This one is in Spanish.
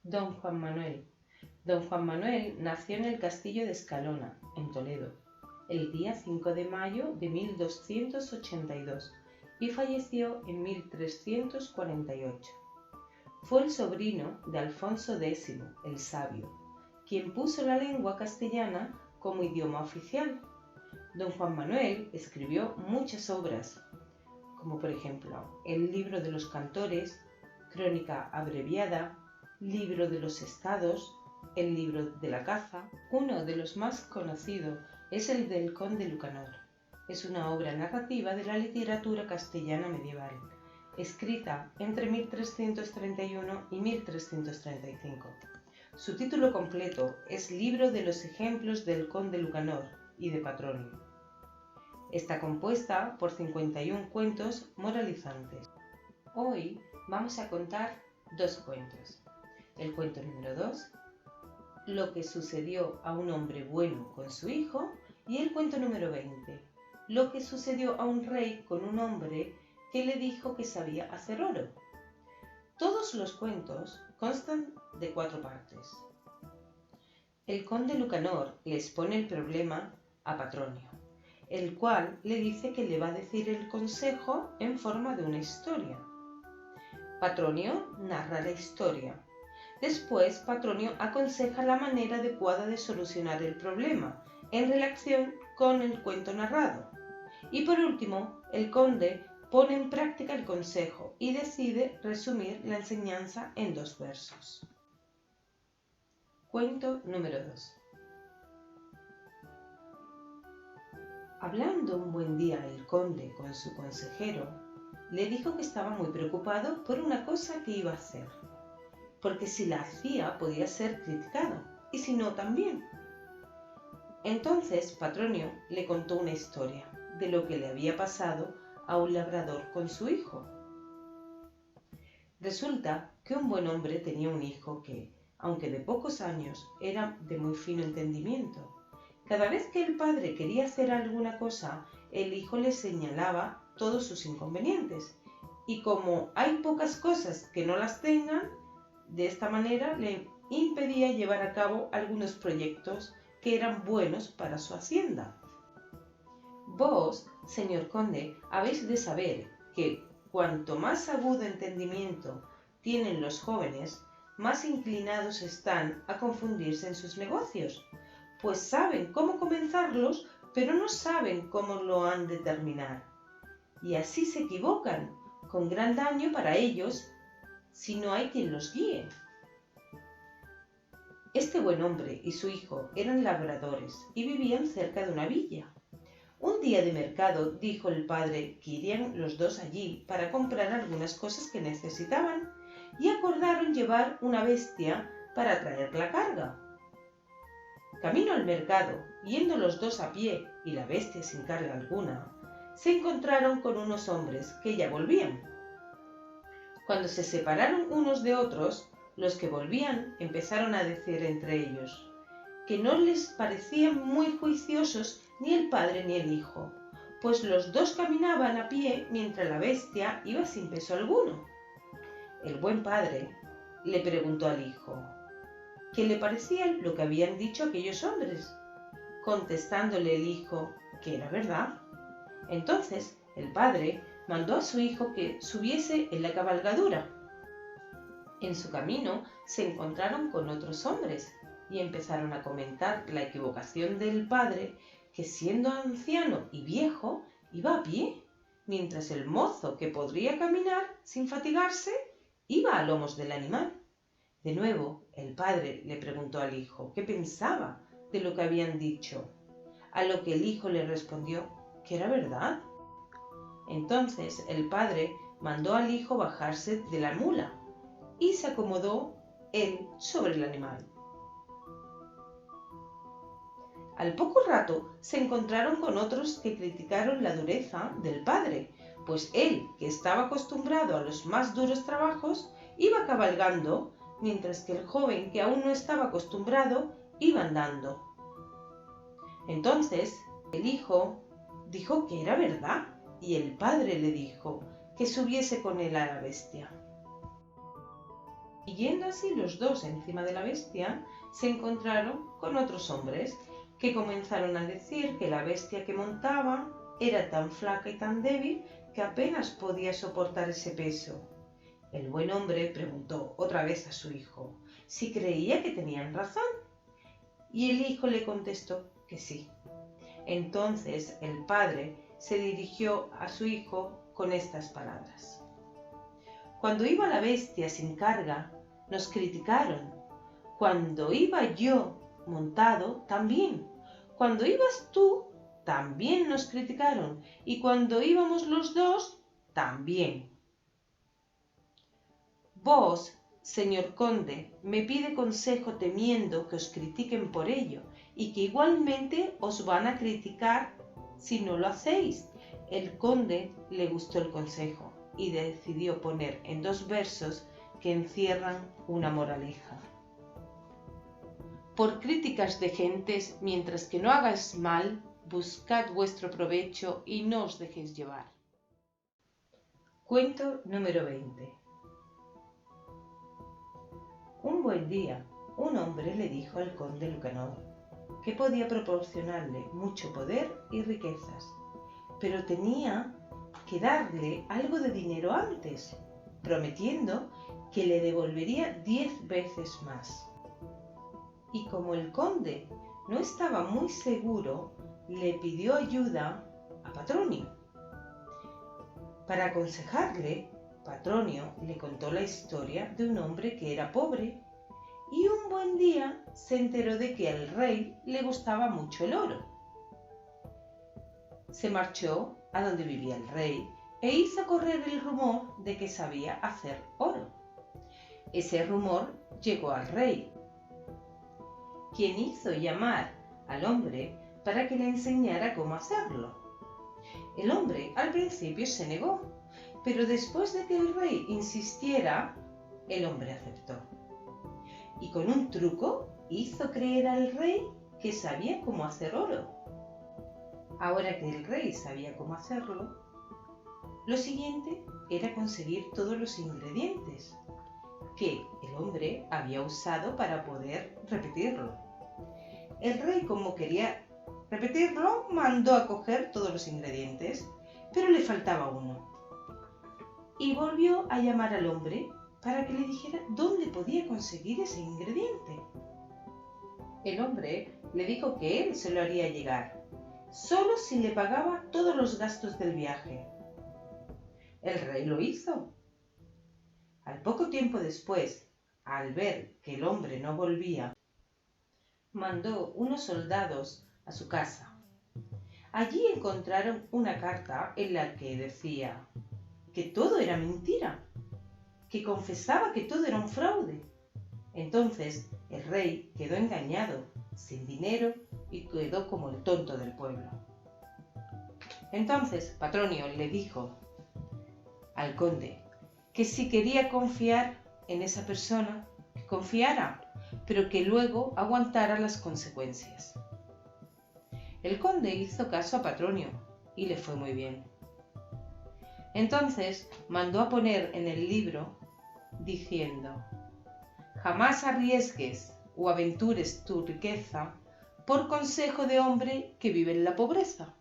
Don Juan Manuel. Don Juan Manuel nació en el castillo de Escalona, en Toledo, el día 5 de mayo de 1282 y falleció en 1348. Fue el sobrino de Alfonso X, el Sabio, quien puso la lengua castellana como idioma oficial. Don Juan Manuel escribió muchas obras, como por ejemplo el Libro de los Cantores, Crónica abreviada, Libro de los Estados, el Libro de la Caza. Uno de los más conocidos es el del Conde Lucanor. Es una obra narrativa de la literatura castellana medieval, escrita entre 1331 y 1335. Su título completo es Libro de los ejemplos del Conde Lucanor y de Patronio. Está compuesta por 51 cuentos moralizantes. Hoy vamos a contar dos cuentos. El cuento número 2, lo que sucedió a un hombre bueno con su hijo, y el cuento número 20, lo que sucedió a un rey con un hombre que le dijo que sabía hacer oro. Todos los cuentos constan de 4 partes. El conde Lucanor le expone el problema a Patronio, el cual le dice que le va a decir el consejo en forma de una historia. Patronio narra la historia. Después, Patronio aconseja la manera adecuada de solucionar el problema en relación con el cuento narrado. Y por último, el conde pone en práctica el consejo y decide resumir la enseñanza en 2 versos. Cuento número 2. Hablando un buen día el conde con su consejero, le dijo que estaba muy preocupado por una cosa que iba a hacer, porque si la hacía podía ser criticado, y si no también. Entonces Patronio le contó una historia de lo que le había pasado a un labrador con su hijo. Resulta que un buen hombre tenía un hijo que, aunque de pocos años, era de muy fino entendimiento. Cada vez que el padre quería hacer alguna cosa, el hijo le señalaba todos sus inconvenientes, y como hay pocas cosas que no las tengan, de esta manera le impedía llevar a cabo algunos proyectos que eran buenos para su hacienda. Vos, señor conde, habéis de saber que cuanto más agudo entendimiento tienen los jóvenes, más inclinados están a confundirse en sus negocios, pues saben cómo comenzarlos, pero no saben cómo lo han de terminar. Y así se equivocan, con gran daño para ellos, si no hay quien los guíe. Este buen hombre y su hijo eran labradores y vivían cerca de una villa. Un día de mercado dijo el padre que irían los dos allí para comprar algunas cosas que necesitaban y acordaron llevar una bestia para traer la carga. Camino al mercado, yendo los dos a pie y la bestia sin carga alguna, se encontraron con unos hombres que ya volvían. Cuando se separaron unos de otros, los que volvían empezaron a decir entre ellos que no les parecían muy juiciosos ni el padre ni el hijo, pues los dos caminaban a pie mientras la bestia iba sin peso alguno. El buen padre le preguntó al hijo qué le parecía lo que habían dicho aquellos hombres, contestándole el hijo que era verdad. Entonces el padre mandó a su hijo que subiese en la cabalgadura. En su camino se encontraron con otros hombres y empezaron a comentar la equivocación del padre, que siendo anciano y viejo iba a pie, mientras el mozo, que podría caminar sin fatigarse, iba a lomos del animal. De nuevo el padre le preguntó al hijo qué pensaba de lo que habían dicho, a lo que el hijo le respondió que era verdad. Entonces el padre mandó al hijo bajarse de la mula y se acomodó él sobre el animal. Al poco rato se encontraron con otros que criticaron la dureza del padre, pues él, que estaba acostumbrado a los más duros trabajos, iba cabalgando, mientras que el joven, que aún no estaba acostumbrado, iba andando. Entonces el hijo dijo que era verdad, y el padre le dijo que subiese con él a la bestia. Y yendo así los dos encima de la bestia, se encontraron con otros hombres que comenzaron a decir que la bestia que montaban era tan flaca y tan débil que apenas podía soportar ese peso. El buen hombre preguntó otra vez a su hijo si creía que tenían razón, y el hijo le contestó que sí. Entonces el padre se dirigió a su hijo con estas palabras: Cuando iba la bestia sin carga, nos criticaron. Cuando iba yo montado, también. Cuando ibas tú, también nos criticaron. Y cuando íbamos los dos, también. Vos, señor conde, me pide consejo temiendo que os critiquen por ello, y que igualmente os van a criticar si no lo hacéis. El conde le gustó el consejo y decidió poner en 2 versos que encierran una moraleja. Por críticas de gentes, mientras que no hagáis mal, buscad vuestro provecho y no os dejéis llevar. Cuento número 20. Un buen día, un hombre le dijo al conde Lucanor que podía proporcionarle mucho poder y riquezas, pero tenía que darle algo de dinero antes, prometiendo que le devolvería 10 veces más. Y como el conde no estaba muy seguro, le pidió ayuda a Patronio. Para aconsejarle, Patronio le contó la historia de un hombre que era pobre y un buen día se enteró de que al rey le gustaba mucho el oro. Se marchó a donde vivía el rey e hizo correr el rumor de que sabía hacer oro. Ese rumor llegó al rey, quien hizo llamar al hombre para que le enseñara cómo hacerlo. El hombre al principio se negó, pero después de que el rey insistiera, el hombre aceptó. Y con un truco hizo creer al rey que sabía cómo hacer oro. Ahora que el rey sabía cómo hacerlo, lo siguiente era conseguir todos los ingredientes que el hombre había usado para poder repetirlo. El rey, como quería repetirlo, mandó a coger todos los ingredientes, pero le faltaba uno. Y volvió a llamar al hombre para que le dijera dónde podía conseguir ese ingrediente. El hombre le dijo que él se lo haría llegar, solo si le pagaba todos los gastos del viaje. El rey lo hizo. Al poco tiempo después, al ver que el hombre no volvía, mandó unos soldados a su casa. Allí encontraron una carta en la que decía que todo era mentira, que confesaba que todo era un fraude. Entonces el rey quedó engañado, sin dinero, y quedó como el tonto del pueblo. Entonces Patronio le dijo al conde que si quería confiar en esa persona, que confiara, pero que luego aguantara las consecuencias. El conde hizo caso a Patronio y le fue muy bien. Entonces mandó a poner en el libro diciendo: jamás arriesgues o aventures tu riqueza por consejo de hombre que vive en la pobreza.